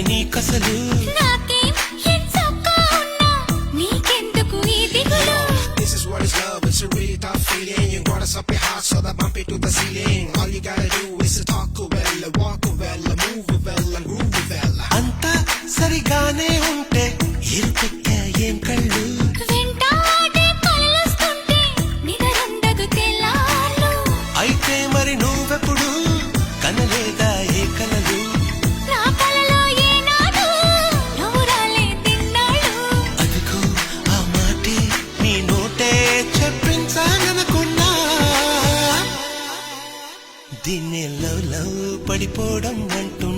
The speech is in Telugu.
నీకసలు నాకేం ఎంచక్కా ఉన్నా నీకెందుకు ఈ దిగులు This is what is love, it's a really tough feeling. You got us up your heart so that bump it to the ceiling. All you gotta do is to talk well, walk well, move well, and groove well. అంతా సరిగానే ఉంటే ఇరుపెక్క ఏం కళ్ళు వెంటాడే కలలొస్తుంటే నిదరుండదు తెల్లార్లు అయితే మరి నువ్వెప్పుడు కనలేదా ఏ కలలు నా కలలో ఏనాడు నువ్వు రాలేదిన్నాడు అదిగో ఆ మాటే నీ నోటే చెప్పించాలనుకున్నా దీన్నే లవ్ లవ్ పడిపోవడం అంటున్నా